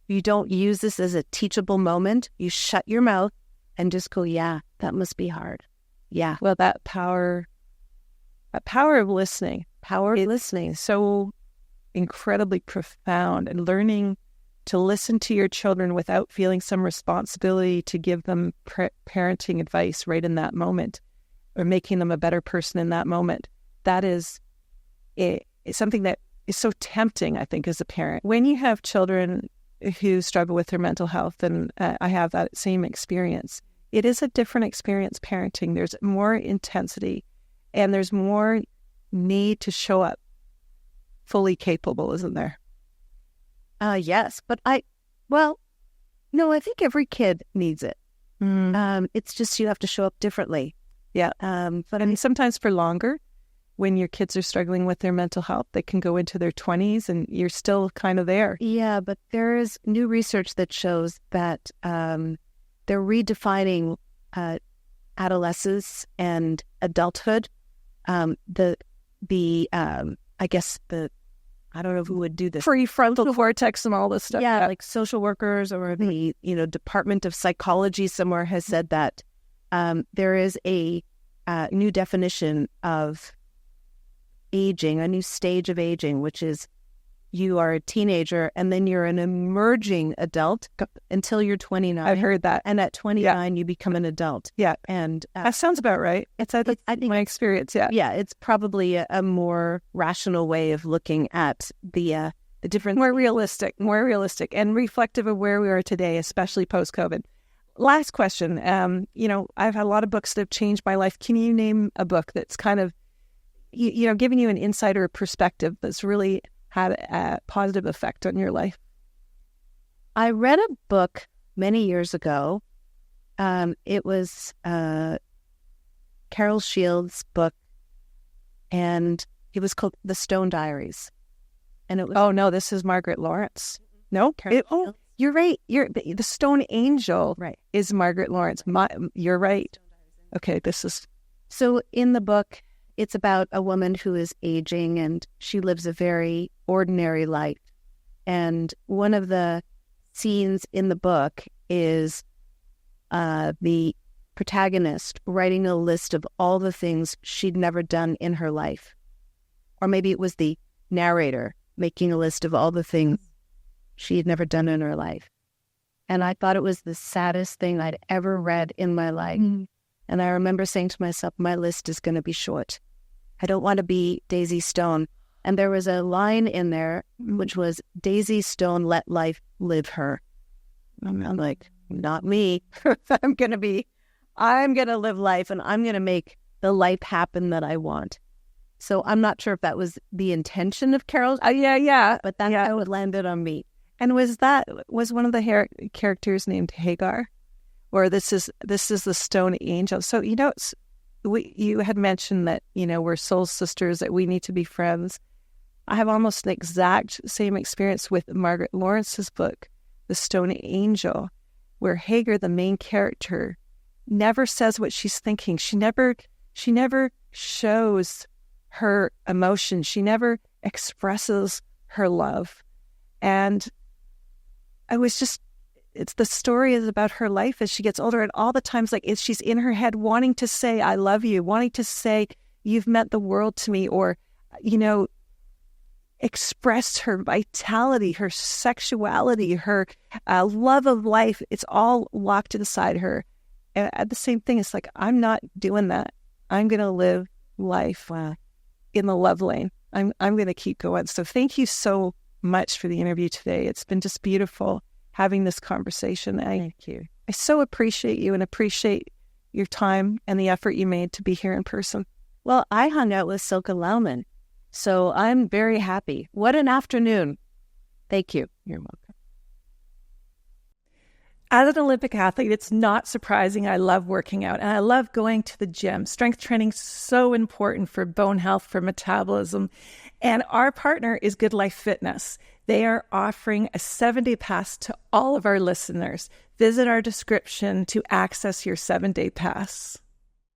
You don't use this as a teachable moment. You shut your mouth and just go, yeah, that must be hard. Yeah. Well, that power power of listening. Power of listening. So incredibly profound, and learning to listen to your children without feeling some responsibility to give them parenting advice right in that moment, or making them a better person in that moment. That is it's something that is so tempting, I think, as a parent. When you have children who struggle with their mental health, and I have that same experience, it is a different experience parenting. There's more intensity, and there's more need to show up fully capable, isn't there? Yes, but I think every kid needs it. It's just you have to show up differently. Yeah. But I mean, sometimes for longer, when your kids are struggling with their mental health, they can go into their 20s and you're still kind of there. Yeah, but there is new research that shows that they're redefining adolescence and adulthood. I don't know who would do this. Prefrontal cortex and all this stuff. Yeah, like social workers or the Department of Psychology somewhere has said that there is a new definition of aging, a new stage of aging, which is you are a teenager and then you're an emerging adult until you're 29. I've heard that. And at 29, you become an adult. Yeah. And that sounds about right. I think my experience. Yeah. Yeah. It's probably a more rational way of looking at the different. More realistic and reflective of where we are today, especially post-COVID. Last question. I've had a lot of books that have changed my life. Can you name a book that's kind of, giving you an insider perspective that's really had a positive effect on your life? I read a book many years ago. It was Carol Shields' book, and it was called The Stone Diaries. And it was this is Margaret Lawrence. No, you're right. The Stone Angel. Right, is Margaret Lawrence. You're right. Okay, this is so. In the book, it's about a woman who is aging and she lives a very ordinary life. And one of the scenes in the book is the protagonist writing a list of all the things she'd never done in her life. Or maybe it was the narrator making a list of all the things she had never done in her life. And I thought it was the saddest thing I'd ever read in my life. And I remember saying to myself, my list is going to be short. I don't want to be Daisy Stone. And there was a line in there, which was, Daisy Stone, let life live her. And I'm like, not me. I'm going to live life, and I'm going to make the life happen that I want. So I'm not sure if that was the intention of Carol's. Yeah. But that's how it landed on me. And was one of the characters named Hagar? Or this is the Stone Angel. So, you had mentioned that, we're soul sisters, that we need to be friends. I have almost the exact same experience with Margaret Lawrence's book, The Stone Angel, where Hagar, the main character, never says what she's thinking. She never shows her emotion. She never expresses her love. And it's the story is about her life as she gets older, and all the times she's in her head wanting to say, I love you, wanting to say, you've meant the world to me, or, express her vitality, her sexuality, her love of life. It's all locked inside her. And at the same thing, it's like, I'm not doing that. I'm going to live life in the love lane. I'm going to keep going. So thank you so much for the interview today. It's been just beautiful having this conversation. Thank you. I so appreciate you and appreciate your time and the effort you made to be here in person. Well, I hung out with Silken Laumann, so I'm very happy. What an afternoon. Thank you. You're welcome. As an Olympic athlete, it's not surprising I love working out and I love going to the gym. Strength training is so important for bone health, for metabolism. And our partner is Good Life Fitness. They are offering a 7-day pass to all of our listeners. Visit our description to access your 7-day pass.